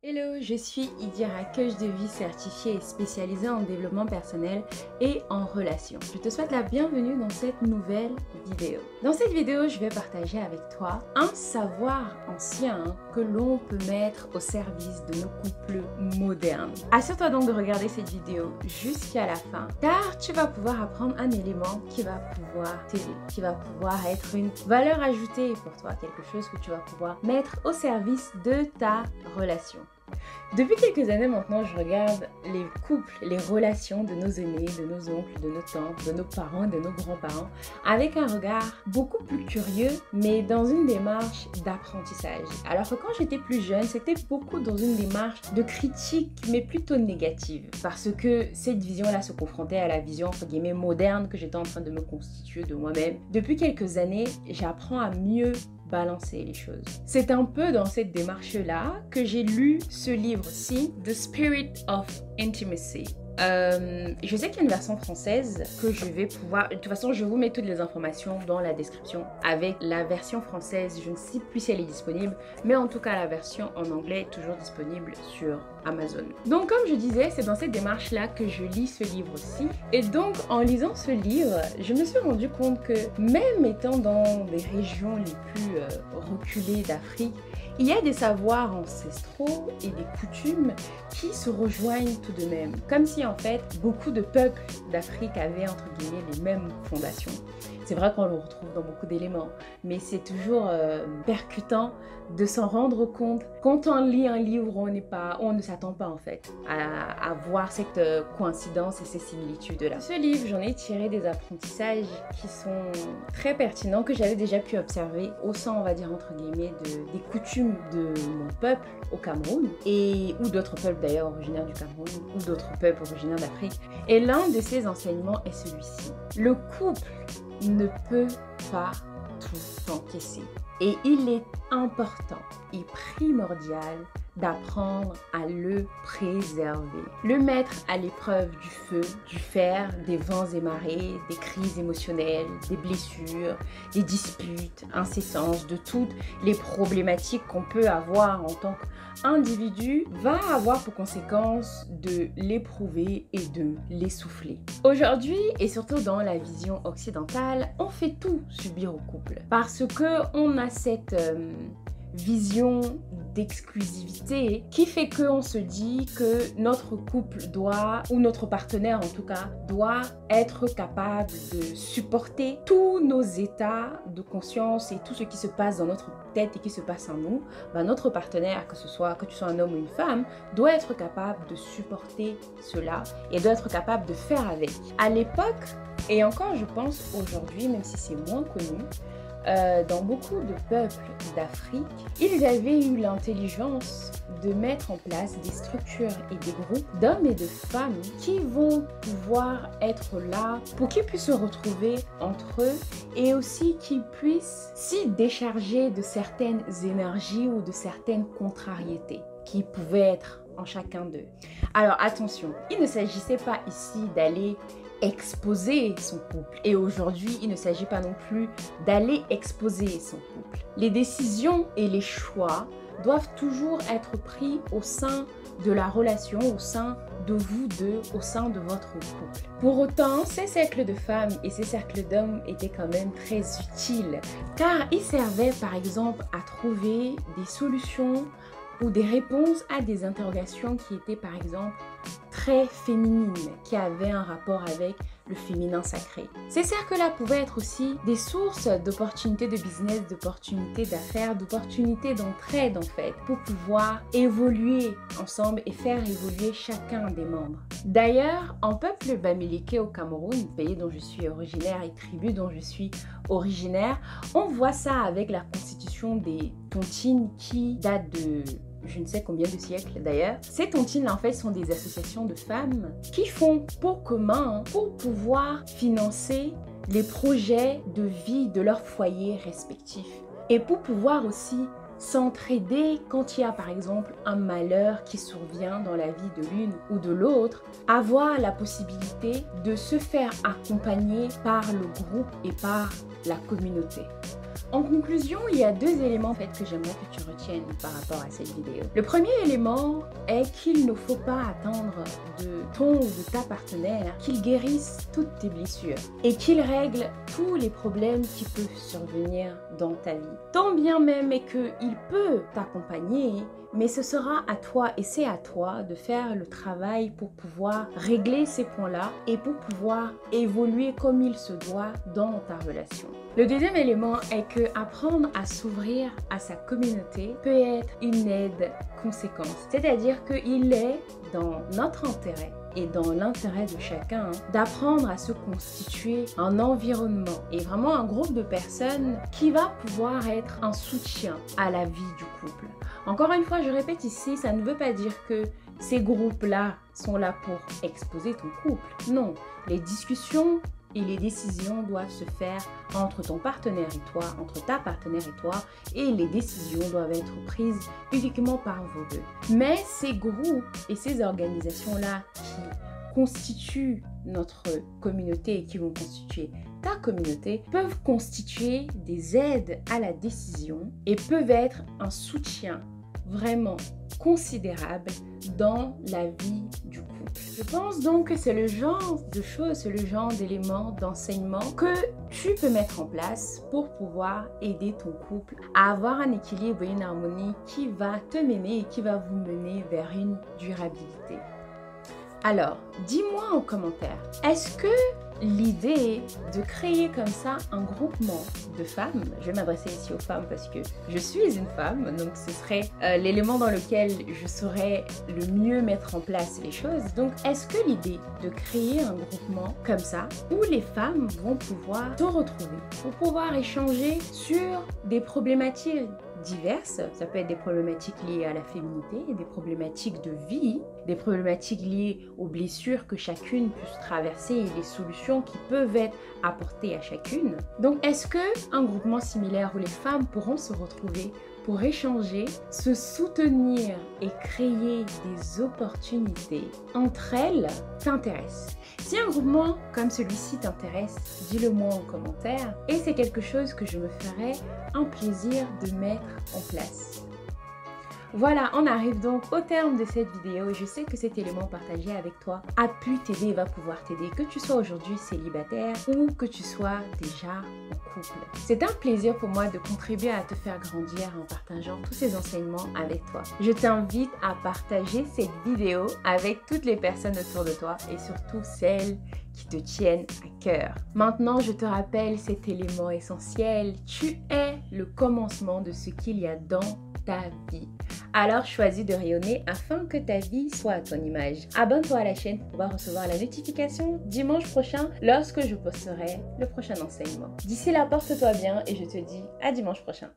Hello, je suis Idira, coach de vie certifiée et spécialisée en développement personnel et en relations. Je te souhaite la bienvenue dans cette nouvelle vidéo. Dans cette vidéo, je vais partager avec toi un savoir ancien que l'on peut mettre au service de nos couples modernes. Assure-toi donc de regarder cette vidéo jusqu'à la fin, car tu vas pouvoir apprendre un élément qui va pouvoir t'aider, qui va pouvoir être une valeur ajoutée pour toi, quelque chose que tu vas pouvoir mettre au service de ta relation. Depuis quelques années maintenant, je regarde les couples, les relations de nos aînés, de nos oncles, de nos tantes, de nos parents, de nos grands-parents, avec un regard beaucoup plus curieux, mais dans une démarche d'apprentissage. Alors que quand j'étais plus jeune, c'était beaucoup dans une démarche de critique, mais plutôt négative, parce que cette vision-là se confrontait à la vision, entre guillemets, moderne que j'étais en train de me constituer de moi-même. Depuis quelques années, j'apprends à mieux balancer les choses. C'est un peu dans cette démarche-là que j'ai lu ce livre-ci, The Spirit of Intimacy. Je sais qu'il y a une version française que je vais pouvoir... De toute façon, je vous mets toutes les informations dans la description avec la version française. Je ne sais plus si elle est disponible, mais en tout cas, la version en anglais est toujours disponible sur Amazon. Donc, comme je disais, c'est dans cette démarche-là que je lis ce livre-ci. Et donc, en lisant ce livre, je me suis rendu compte que même étant dans des régions les plus reculées d'Afrique, il y a des savoirs ancestraux et des coutumes qui se rejoignent tout de même. Comme si en fait, beaucoup de peuples d'Afrique avaient entre guillemets les mêmes fondations. C'est vrai qu'on le retrouve dans beaucoup d'éléments, mais c'est toujours percutant de s'en rendre compte. Quand on lit un livre, on ne s'attend pas en fait à voir cette coïncidence et ces similitudes-là. Ce livre, j'en ai tiré des apprentissages qui sont très pertinents, que j'avais déjà pu observer au sein, on va dire entre guillemets, des coutumes de mon peuple au Cameroun, ou d'autres peuples d'ailleurs originaires du Cameroun, ou d'autres peuples originaires d'Afrique. Et l'un de ces enseignements est celui-ci. Le couple ne peut pas tout encaisser. Et il est important et primordial d'apprendre à le préserver. Le mettre à l'épreuve du feu, du fer, des vents et marées, des crises émotionnelles, des blessures, des disputes incessantes, de toutes les problématiques qu'on peut avoir en tant qu'individu, va avoir pour conséquence de l'éprouver et de l'essouffler. Aujourd'hui, et surtout dans la vision occidentale, on fait tout subir au couple parce qu'on a cette vision d'exclusivité qui fait qu'on se dit que notre couple doit, ou notre partenaire en tout cas, doit être capable de supporter tous nos états de conscience et tout ce qui se passe dans notre tête et qui se passe en nous. Notre partenaire, que tu sois un homme ou une femme, doit être capable de supporter cela et doit être capable de faire avec. À l'époque, et encore je pense aujourd'hui, même si c'est moins connu, dans beaucoup de peuples d'Afrique, ils avaient eu l'intelligence de mettre en place des structures et des groupes d'hommes et de femmes qui vont pouvoir être là pour qu'ils puissent se retrouver entre eux et aussi qu'ils puissent s'y décharger de certaines énergies ou de certaines contrariétés qui pouvaient être en chacun d'eux. Alors attention, il ne s'agissait pas ici d'aller exposer son couple. Et aujourd'hui, il ne s'agit pas non plus d'aller exposer son couple. Les décisions et les choix doivent toujours être pris au sein de la relation, au sein de vous deux, au sein de votre couple. Pour autant, ces cercles de femmes et ces cercles d'hommes étaient quand même très utiles, car ils servaient par exemple à trouver des solutions ou des réponses à des interrogations qui étaient par exemple très féminines, qui avaient un rapport avec le féminin sacré. Ces cercles-là pouvaient être aussi des sources d'opportunités de business, d'opportunités d'affaires, d'opportunités d'entraide en fait, pour pouvoir évoluer ensemble et faire évoluer chacun des membres. D'ailleurs, en peuple bamileke au Cameroun, pays dont je suis originaire et tribu dont je suis originaire, on voit ça avec la constitution des tontines qui datent de je ne sais combien de siècles d'ailleurs. Ces tontines en fait sont des associations de femmes qui font pour commun pour pouvoir financer les projets de vie de leur foyer respectif et pour pouvoir aussi s'entraider quand il y a par exemple un malheur qui survient dans la vie de l'une ou de l'autre, avoir la possibilité de se faire accompagner par le groupe et par la communauté. En conclusion, il y a deux éléments en fait que j'aimerais que tu retiennes par rapport à cette vidéo. Le premier élément est qu'il ne faut pas attendre de ton ou de ta partenaire qu'il guérisse toutes tes blessures et qu'il règle tous les problèmes qui peuvent survenir dans ta vie. Tant bien même est qu'il peut t'accompagner, mais ce sera à toi et c'est à toi de faire le travail pour pouvoir régler ces points-là et pour pouvoir évoluer comme il se doit dans ta relation. Le deuxième élément est que apprendre à s'ouvrir à sa communauté peut être une aide conséquente. C'est-à-dire qu'il est dans notre intérêt et dans l'intérêt de chacun d'apprendre à se constituer un environnement et vraiment un groupe de personnes qui va pouvoir être un soutien à la vie du couple. Encore une fois, je répète ici, ça ne veut pas dire que ces groupes-là sont là pour exposer ton couple. Non, les discussions et les décisions doivent se faire entre ton partenaire et toi, entre ta partenaire et toi, et les décisions doivent être prises uniquement par vous deux. Mais ces groupes et ces organisations-là qui constituent notre communauté et qui vont constituer ta communauté peuvent constituer des aides à la décision et peuvent être un soutien vraiment considérable dans la vie du couple. Je pense donc que c'est le genre de choses, c'est le genre d'éléments, d'enseignements que tu peux mettre en place pour pouvoir aider ton couple à avoir un équilibre et une harmonie qui va te mener et qui va vous mener vers une durabilité. Alors, dis-moi en commentaire, est-ce que l'idée de créer comme ça un groupement de femmes, je vais m'adresser ici aux femmes parce que je suis une femme, donc ce serait l'élément dans lequel je saurais le mieux mettre en place les choses. Donc est-ce que l'idée de créer un groupement comme ça, où les femmes vont pouvoir se retrouver, pour pouvoir échanger sur des problématiques diverses, ça peut être des problématiques liées à la féminité, des problématiques de vie, des problématiques liées aux blessures que chacune puisse traverser et les solutions qui peuvent être apportées à chacune. Donc est-ce que un groupement similaire où les femmes pourront se retrouver pour échanger, se soutenir et créer des opportunités entre elles t'intéresse? Si un groupement comme celui-ci t'intéresse, dis-le moi en commentaire et c'est quelque chose que je me ferai un plaisir de mettre en place. Voilà, on arrive donc au terme de cette vidéo. Je sais que cet élément partagé avec toi a pu t'aider et va pouvoir t'aider, que tu sois aujourd'hui célibataire ou que tu sois déjà en couple. C'est un plaisir pour moi de contribuer à te faire grandir en partageant tous ces enseignements avec toi. Je t'invite à partager cette vidéo avec toutes les personnes autour de toi et surtout celles qui te tiennent à cœur. Maintenant, je te rappelle cet élément essentiel. Tu es le commencement de ce qu'il y a dans ta vie. Alors choisis de rayonner afin que ta vie soit à ton image. Abonne-toi à la chaîne pour pouvoir recevoir la notification dimanche prochain lorsque je posterai le prochain enseignement. D'ici là, porte-toi bien et je te dis à dimanche prochain.